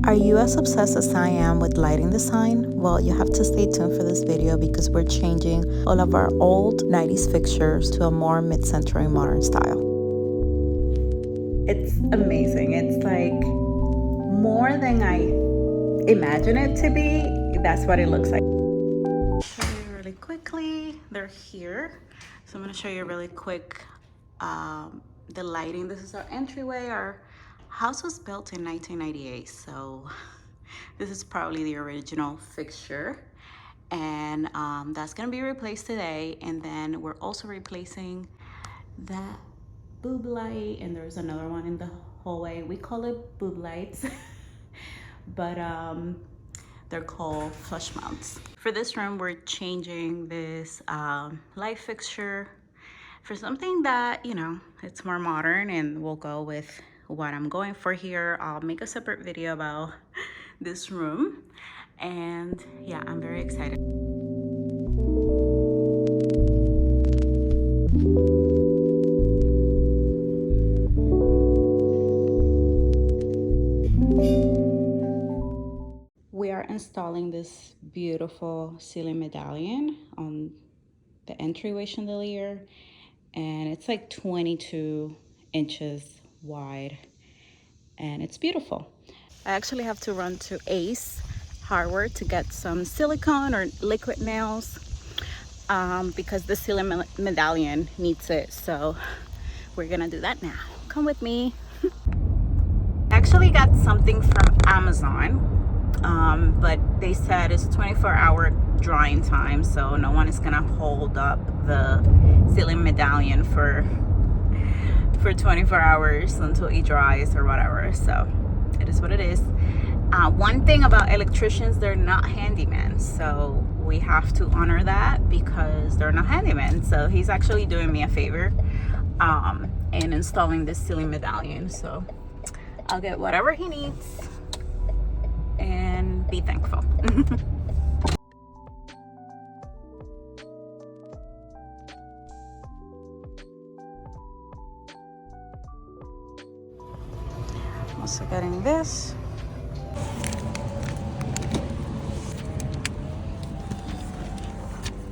Are you as obsessed as I am with lighting design? Well, you have to stay tuned for this video because we're changing all of our old 90s fixtures to a more mid-century modern style. It's amazing. It's like more than I imagine it to be. That's what it looks like. Show you really quickly. They're here. So I'm going to show you really quick the lighting. This is our entryway. Our house was built in 1998, so this is probably the original fixture, and that's gonna be replaced today. And then we're also replacing that boob light, and there's another one in the hallway. We call it boob lights but they're called flush mounts. For this room, we're changing this light fixture for something that, you know, it's more modern, and we'll go with what I'm going for here. I'll make a separate video about this room, and yeah, I'm very excited. We are installing this beautiful ceiling medallion on the entryway chandelier, and it's like 22 inches wide, and it's beautiful. I actually have to run to Ace Hardware to get some silicone or liquid nails because the ceiling medallion needs it. So we're gonna do that now. Come with me. I actually got something from Amazon, but they said it's 24-hour drying time, so no one is gonna hold up the ceiling medallion for 24 hours until it dries or whatever. So it is what it is. One thing about electricians, they're not handymen, so we have to honor that because they're not handymen. So he's actually doing me a favor and installing this ceiling medallion, so I'll get whatever he needs and be thankful. Also getting this.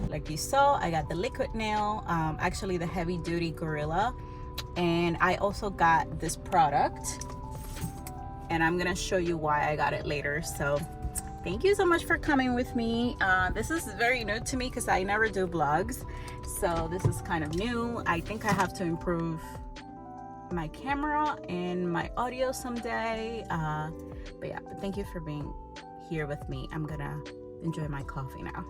Like you saw, I got the liquid nail, actually the heavy duty Gorilla, and I also got this product, and I'm gonna show you why I got it later. So thank you so much for coming with me. This is very new to me because I never do vlogs, so this is kind of new. I think I have to improve my camera and my audio someday, but yeah, thank you for being here with me. I'm gonna enjoy my coffee now.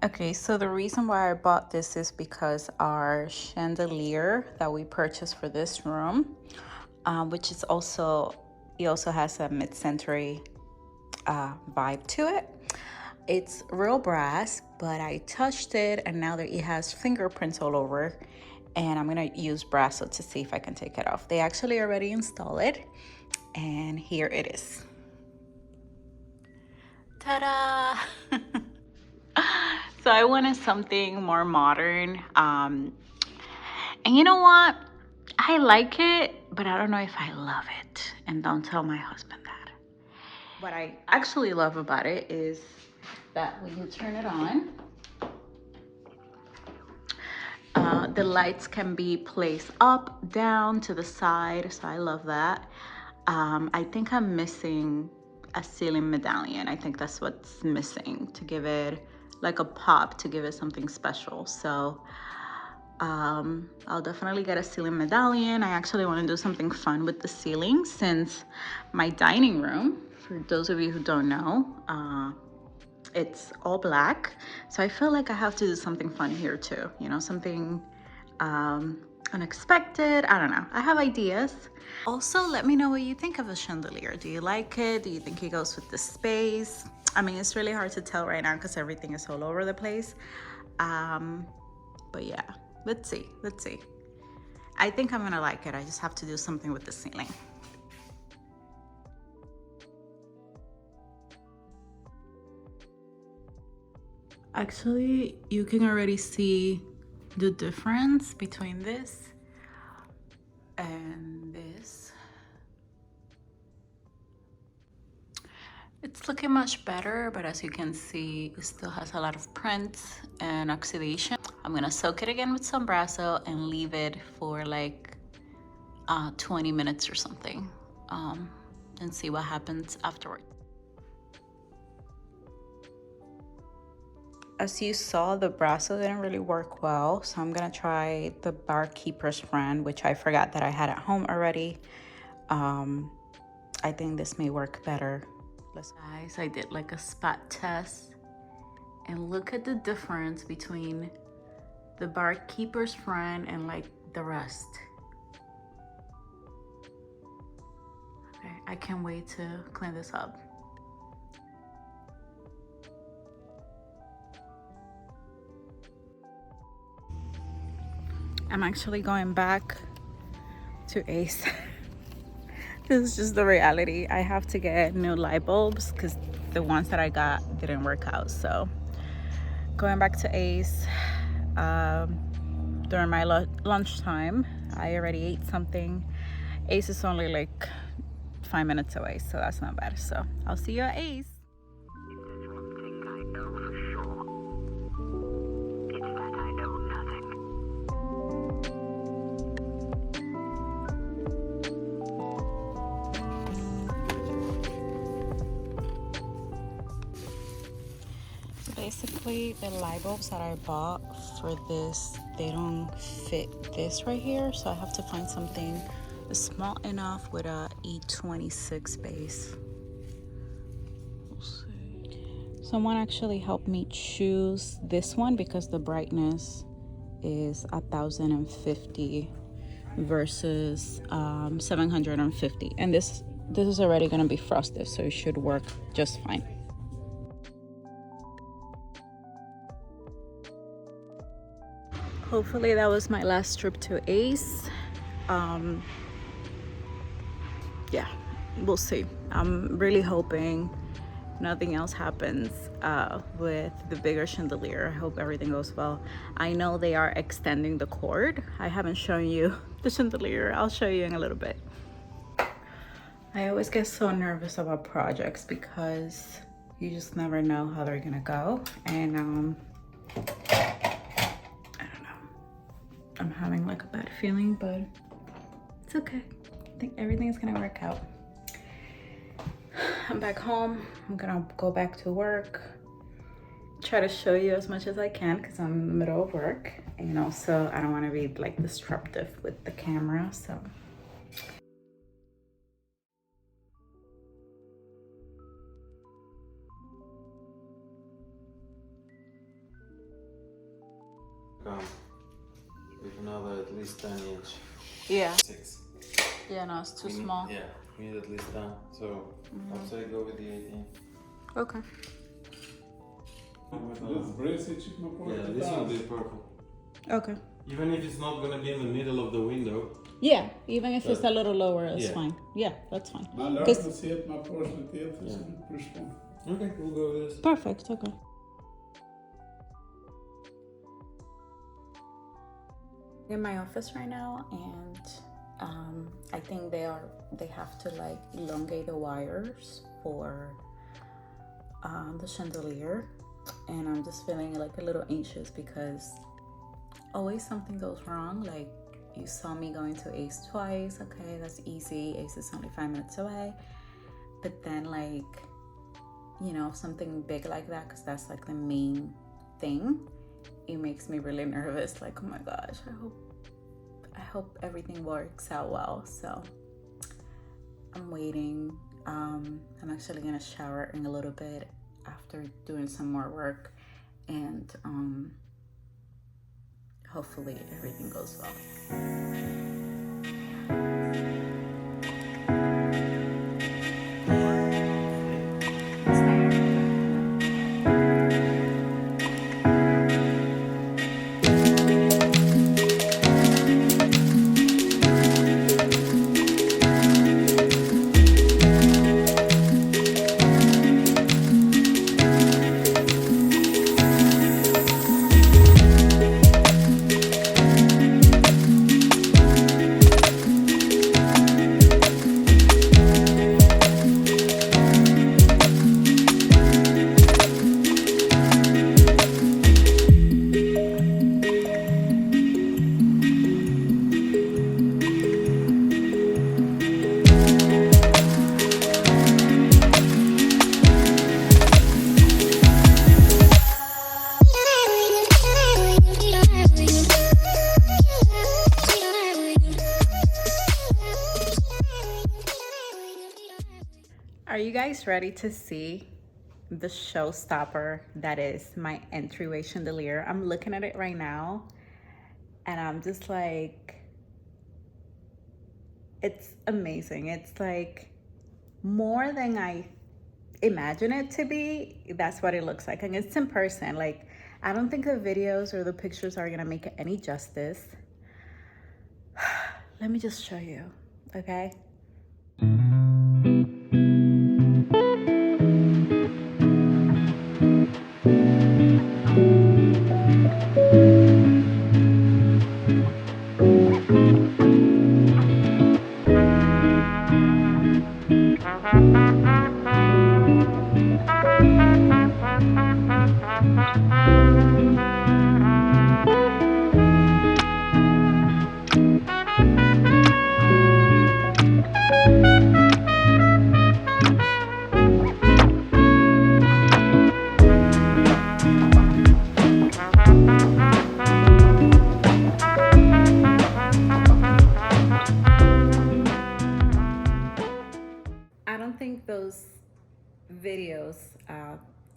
Okay, so the reason why I bought this is because our chandelier that we purchased for this room, which is also, it also has a mid-century vibe to it. It's real brass, but I touched it, and now that it has fingerprints all over, and I'm gonna use Brasso to see if I can take it off. They actually already installed it, and here it is. Ta-da! So I wanted something more modern, and you know what? I like it, but I don't know if I love it, and don't tell my husband that. What I actually love about it is that when you turn it on, the lights can be placed up, down, to the side, so I love that. I think I'm missing a ceiling medallion. I think that's what's missing to give it like a pop, to give it something special. So I'll definitely get a ceiling medallion. I actually want to do something fun with the ceiling, since my dining room, for those of you who don't know, it's all black, so I feel like I have to do something fun here too, you know, something unexpected. I don't know, I have ideas. Also, let me know what you think of the chandelier. Do you like it? Do you think it goes with the space? I mean, it's really hard to tell right now because everything is all over the place, but yeah, let's see. I think I'm gonna like it. I just have to do something with the ceiling. Actually, you can already see the difference between this and this. It's looking much better, but as you can see, it still has a lot of prints and oxidation. I'm gonna soak it again with some Brasso and leave it for like 20 minutes or something, and see what happens afterward. As you saw, the Brasso didn't really work well, so I'm gonna try the Barkeeper's Friend, which I forgot that I had at home already. I think this may work better. Guys, I did like a spot test, and look at the difference between the Barkeeper's Friend and like the rest. Okay, I can't wait to clean this up. I'm actually going back to Ace. This is just the reality. I have to get new light bulbs because the ones that I got didn't work out. So going back to Ace during my lunchtime. I already ate something. Ace is only like 5 minutes away, so that's not bad. So I'll see you at Ace. Basically, the light bulbs that I bought for this, they don't fit this right here, so I have to find something small enough with a E26 base. We'll see. Someone actually helped me choose this one because the brightness is 1050 versus 750, and this is already going to be frosted, so it should work just fine. Hopefully that was my last trip to Ace. Yeah, we'll see. I'm really hoping nothing else happens with the bigger chandelier. I hope everything goes well. I know they are extending the cord. I haven't shown you the chandelier. I'll show you in a little bit. I always get so nervous about projects because you just never know how they're gonna go. And I'm having like a bad feeling, but it's okay. I think everything's gonna work out. I'm back home. I'm gonna go back to work. Try to show you as much as I can because I'm in the middle of work. And also I don't want to be like disruptive with the camera, so. With another at least 10 inch. Yeah. 6. Yeah, no, it's too small. Yeah, we need at least 10. So I'd say go with the 18. Okay. Yeah, this will be perfect. Okay. Even if it's not gonna be in the middle of the window. Yeah, even if it's a little lower, it's fine. Yeah, that's fine. Okay, we'll go with this. Perfect, okay. In my office right now, and I think they have to like elongate the wires for the chandelier, and I'm just feeling like a little anxious because always something goes wrong. Like, you saw me going to Ace twice. Okay, that's easy. Ace is only 5 minutes away. But then, like, something big like that, because that's like the main thing, it makes me really nervous. Like, oh my gosh, I hope everything works out well. So I'm waiting. I'm actually gonna shower in a little bit after doing some more work, and hopefully everything goes well. Are you guys ready to see the showstopper that is my entryway chandelier? I'm looking at it right now and I'm just like, it's amazing. It's like more than I imagine it to be. That's what it looks like. And it's in person. Like, I don't think the videos or the pictures are gonna make it any justice. Let me just show you, okay? I don't think those videos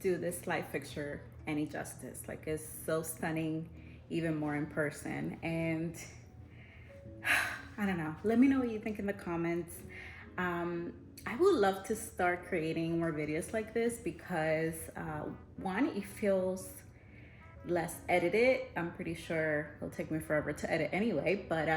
do this light fixture any justice. Like, it's so stunning, even more in person. And I don't know. Let me know what you think in the comments. I would love to start creating more videos like this because one, it feels less edited. I'm pretty sure it'll take me forever to edit anyway, but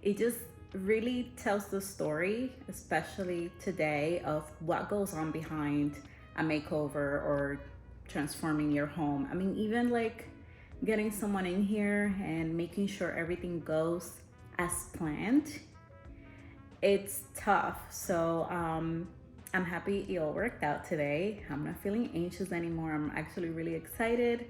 it just really tells the story, especially today, of what goes on behind a makeover or transforming your home. I mean, even like getting someone in here and making sure everything goes as planned, it's tough. So I'm happy it all worked out today. I'm not feeling anxious anymore. I'm actually really excited.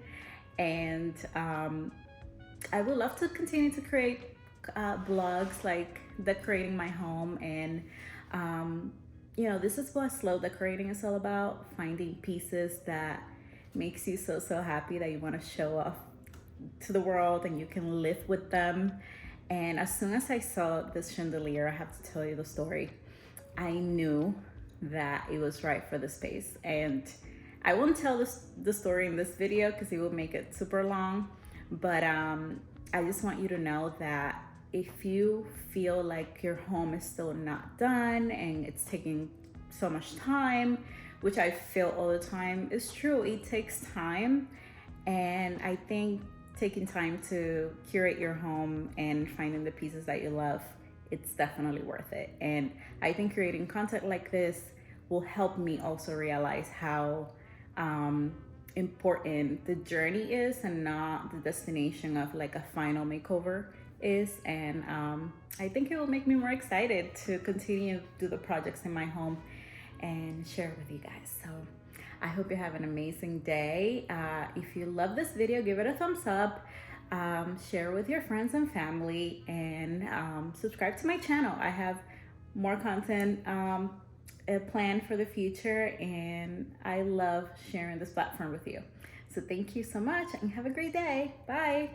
And I would love to continue to create vlogs like decorating my home. And you know, this is what slow decorating is all about, finding pieces that makes you so happy that you want to show off to the world and you can live with them. And as soon as I saw this chandelier, I have to tell you the story, I knew that it was right for the space. And I won't tell the story in this video because it will make it super long, but I just want you to know that if you feel like your home is still not done and it's taking so much time, which I feel all the time is true, it takes time. And I think taking time to curate your home and finding the pieces that you love, it's definitely worth it. And I think creating content like this will help me also realize how important the journey is and not the destination of like a final makeover is. And I think it will make me more excited to continue to do the projects in my home and share with you guys. So I hope you have an amazing day. If you love this video, give it a thumbs up, share with your friends and family, and subscribe to my channel. I have more content planned for the future, and I love sharing this platform with you. So thank you so much and have a great day. Bye.